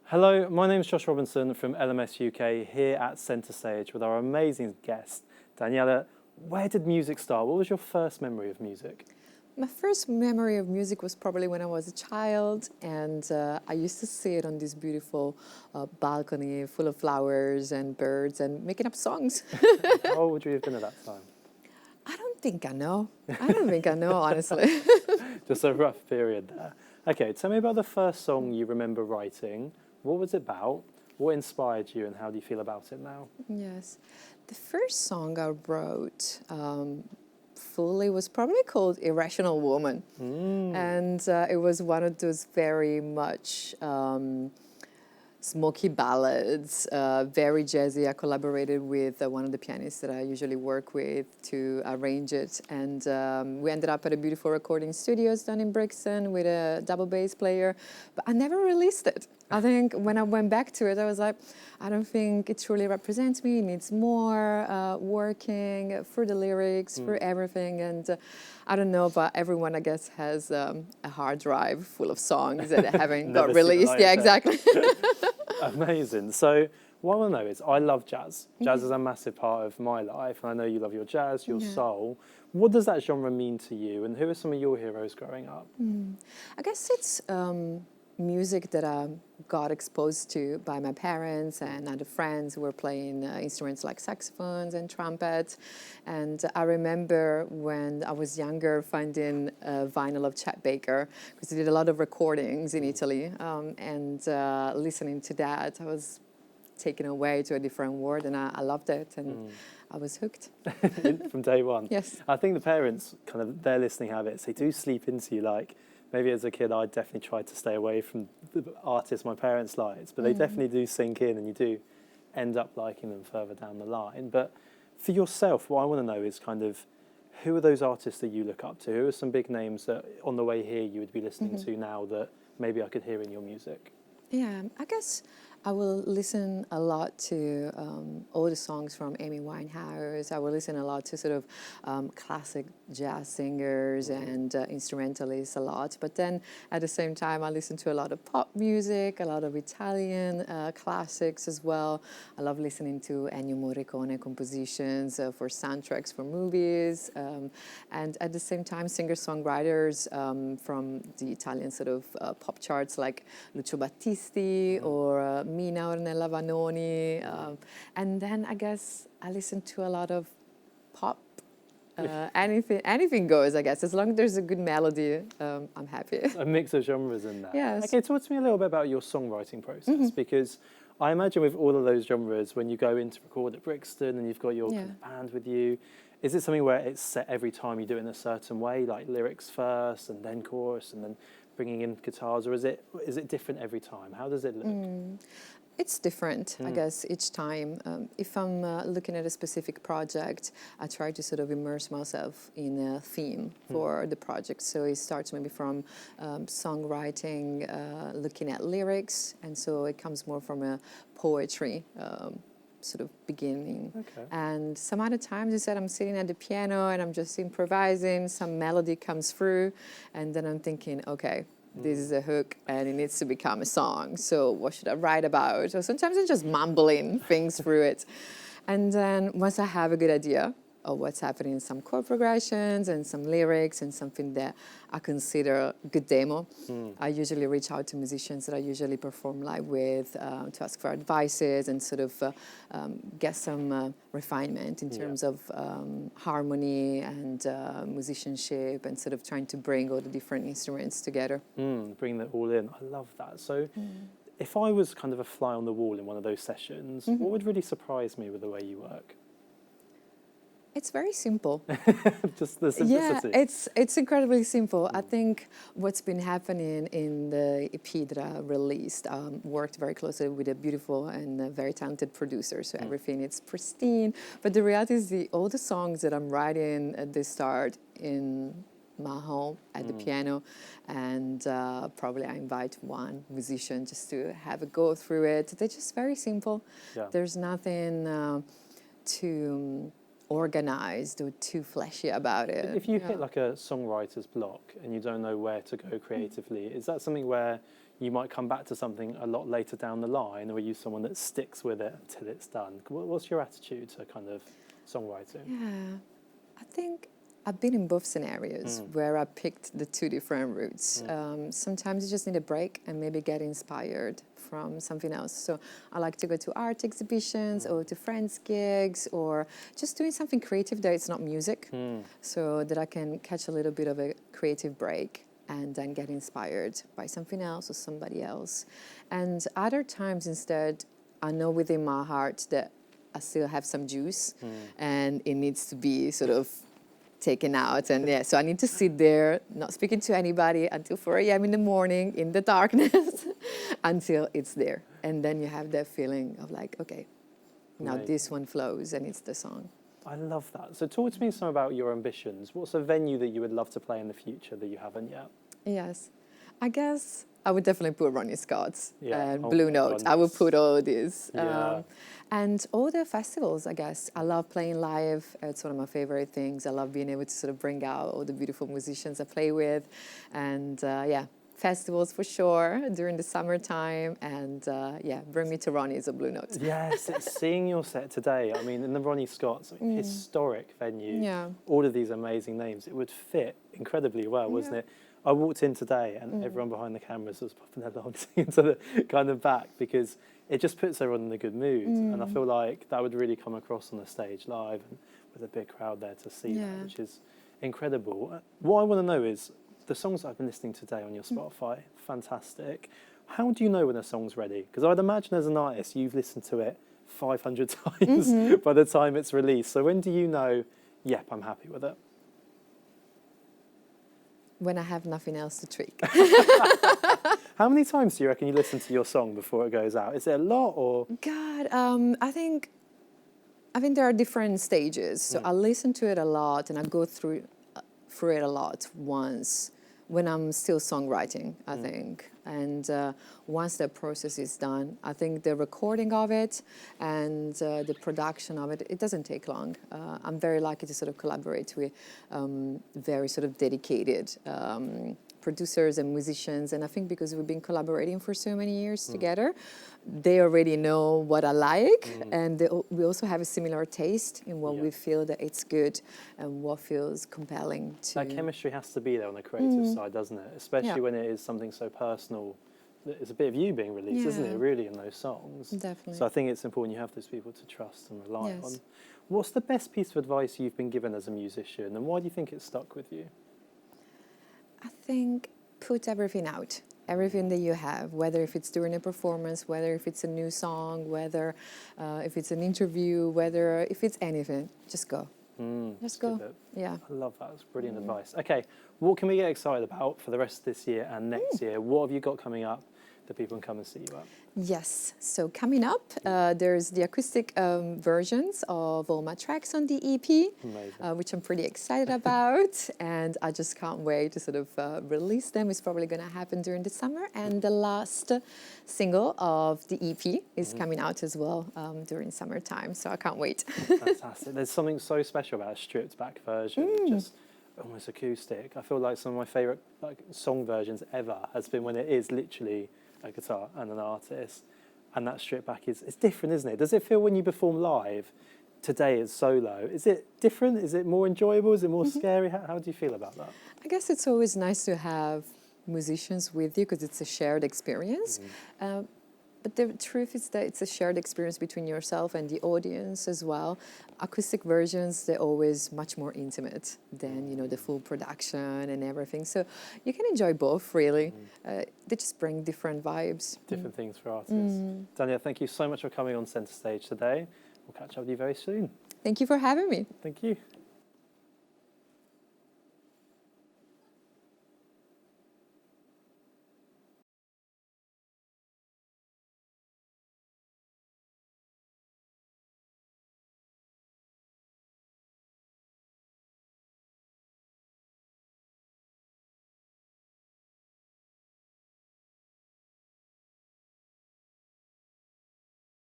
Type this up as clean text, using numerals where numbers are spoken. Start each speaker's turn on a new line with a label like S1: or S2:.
S1: Hello, my name is Josh Robinson from LMSUK here at Centre Stage with our amazing guest, Daniela. Where did music start? What was your first memory of music?
S2: My first memory of music was probably when I was a child, and I used to sit on this beautiful balcony full of flowers and birds and making up songs.
S1: How old would you have been at that time?
S2: I don't think I know. I don't think I know, honestly.
S1: Just a rough period there. Okay, tell me about the first song you remember writing. What was it about? What inspired you and how do you feel about it now?
S2: Yes. The first song I wrote fully was probably called Irrational Woman. And it was one of those very much smoky ballads, very jazzy. I collaborated with one of the pianists that I usually work with to arrange it. And we ended up at a beautiful recording studios down in Brixton with a double bass player, but I never released it. I think when I went back to it, I was like, I don't think it truly represents me. It needs more working for the lyrics, for everything. And I don't know, but everyone, I guess, has a hard drive full of songs that haven't got released. Yeah, exactly.
S1: Amazing. So what I want to know is, I love jazz. Jazz is a massive part of my life, and I know you love your jazz, your soul. What does that genre mean to you, and who are some of your heroes growing up?
S2: I guess it's music that I got exposed to by my parents and other friends who were playing instruments like saxophones and trumpets. And I remember when I was younger finding a vinyl of Chet Baker, because he did a lot of recordings in Italy, and listening to that, I was taken away to a different world, and I loved it, and I was hooked.
S1: From day one?
S2: Yes.
S1: I think the parents, kind of their listening habits, they do sleep into you. Like, maybe as a kid, I definitely tried to stay away from the artists my parents liked, but they definitely do sink in, and you do end up liking them further down the line. But for yourself, what I want to know is kind of, who are those artists that you look up to? Who are some big names that on the way here you would be listening to now that maybe I could hear in your music?
S2: Yeah, I guess I will listen a lot to all the songs from Amy Winehouse. I will listen a lot to sort of classic jazz singers and instrumentalists a lot. But then at the same time, I listen to a lot of pop music, a lot of Italian classics as well. I love listening to Ennio Morricone compositions for soundtracks for movies. And at the same time, singer-songwriters from the Italian sort of pop charts like Lucio Battisti or Mina Ornella Vanoni, and then I guess I listen to a lot of pop. Anything goes, I guess. As long as there's a good melody, I'm happy.
S1: A mix of genres in there.
S2: Yes.
S1: Okay, talk to me a little bit about your songwriting process, because I imagine with all of those genres, when you go in to record at Brixton and you've got your kind of band with you, is it something where it's set every time you do it in a certain way, like lyrics first and then chorus and then bringing in guitars, or is it different every time? How does it look?
S2: It's different, I guess, each time. If I'm looking at a specific project, I try to sort of immerse myself in a theme for the project. So it starts maybe from songwriting, looking at lyrics, and so it comes more from a poetry sort of beginning.
S1: Okay.
S2: And some other times, you said I'm sitting at the piano and I'm just improvising, some melody comes through, and then I'm thinking, okay, this is a hook and it needs to become a song. So what should I write about? Or sometimes I'm just mumbling things through it. And then once I have a good idea of what's happening in some chord progressions and some lyrics and something that I consider a good demo, I usually reach out to musicians that I usually perform live with to ask for advices and sort of get some refinement in terms of harmony and musicianship, and sort of trying to bring all the different instruments together.
S1: Bring that all in. I love that. So if I was kind of a fly on the wall in one of those sessions, what would really surprise me with the way you work?
S2: It's very simple.
S1: Just the simplicity.
S2: Yeah, it's incredibly simple. I think what's been happening in the EP that I released, worked very closely with a beautiful and very talented producer, so everything is pristine. But the reality is all the songs that I'm writing, they start in my home at the piano, and probably I invite one musician just to have a go through it. They're just very simple.
S1: Yeah.
S2: There's nothing too organized or too flashy about it.
S1: If you hit like a songwriter's block and you don't know where to go creatively, is that something where you might come back to something a lot later down the line, or are you someone that sticks with it until it's done? What's your attitude to kind of songwriting?
S2: Yeah, I think I've been in both scenarios where I picked the two different routes. Sometimes you just need a break and maybe get inspired from something else. So I like to go to art exhibitions or to friends' gigs, or just doing something creative that it's not music, so that I can catch a little bit of a creative break and then get inspired by something else or somebody else. And other times instead, I know within my heart that I still have some juice and it needs to be sort of taken out. And yeah, so I need to sit there, not speaking to anybody until 4 a.m. in the morning in the darkness until it's there. And then you have that feeling of like, okay, now this one flows and it's the song.
S1: I love that. So talk to me some about your ambitions. What's a venue that you would love to play in the future that you haven't yet?
S2: Yes, I guess I would definitely put Ronnie Scott's and
S1: Oh
S2: Blue
S1: my
S2: Note. I would put all these.
S1: Yeah.
S2: And all the festivals, I guess. I love playing live. It's one of my favorite things. I love being able to sort of bring out all the beautiful musicians I play with. And yeah, festivals for sure during the summertime. And yeah, bring me to Ronnie's or Blue Note.
S1: Yes, seeing your set today, I mean, in the Ronnie Scott's historic venue,
S2: Yeah.
S1: all of these amazing names, it would fit incredibly well, wasn't it? I walked in today and everyone behind the cameras was popping their lungs into the kind of back, because it just puts everyone in a good mood. And I feel like that would really come across on the stage live and with a big crowd there to see that, which is incredible. What I want to know is, the songs I've been listening to today on your Spotify, fantastic. How do you know when a song's ready? Because I'd imagine as an artist, you've listened to it 500 times by the time it's released. So when do you know, yep, I'm happy with it?
S2: When I have nothing else to tweak.
S1: How many times do you reckon you listen to your song before it goes out? Is it a lot, or?
S2: God, I think there are different stages. So I listen to it a lot and I go through it a lot once when I'm still songwriting, I think. And once the process is done, I think the recording of it and the production of it, it doesn't take long. I'm very lucky to sort of collaborate with very sort of dedicated producers and musicians. And I think because we've been collaborating for so many years together, they already know what I like. And we also have a similar taste in what we feel that it's good and what feels compelling to...
S1: That chemistry has to be there on the creative side, doesn't it? Especially when it is something so personal. It's a bit of you being released, isn't it, really, in those songs?
S2: Definitely.
S1: So I think it's important you have those people to trust and rely on. What's the best piece of advice you've been given as a musician, and why do you think it stuck with you?
S2: I think put everything out, everything that you have, whether if it's during a performance, whether if it's a new song, whether if it's an interview, whether if it's anything, just go. Just go. Yeah.
S1: I love that. That's brilliant advice. Okay, what can we get excited about for the rest of this year and next year? What have you got coming up that people can come and see you at?
S2: Yes, so coming up, there's the acoustic versions of all my tracks on the EP, which I'm pretty excited about, and I just can't wait to sort of release them. It's probably going to happen during the summer, and the last single of the EP is coming out as well during summertime, so I can't wait.
S1: Fantastic. There's something so special about a stripped back version, just almost acoustic. I feel like some of my favourite song versions ever has been when it is literally a guitar and an artist, and that stripped back it's different, isn't it? Does it feel when you perform live today as solo, is it different? Is it more enjoyable? Is it more scary? How do you feel about that?
S2: I guess it's always nice to have musicians with you because it's a shared experience. But the truth is that it's a shared experience between yourself and the audience as well. Acoustic versions, they're always much more intimate than, you know, the full production and everything. So you can enjoy both, really. They just bring different vibes.
S1: Different things for artists. Daniela, thank you so much for coming on Centre Stage today. We'll catch up with you very soon.
S2: Thank you for having me.
S1: Thank you.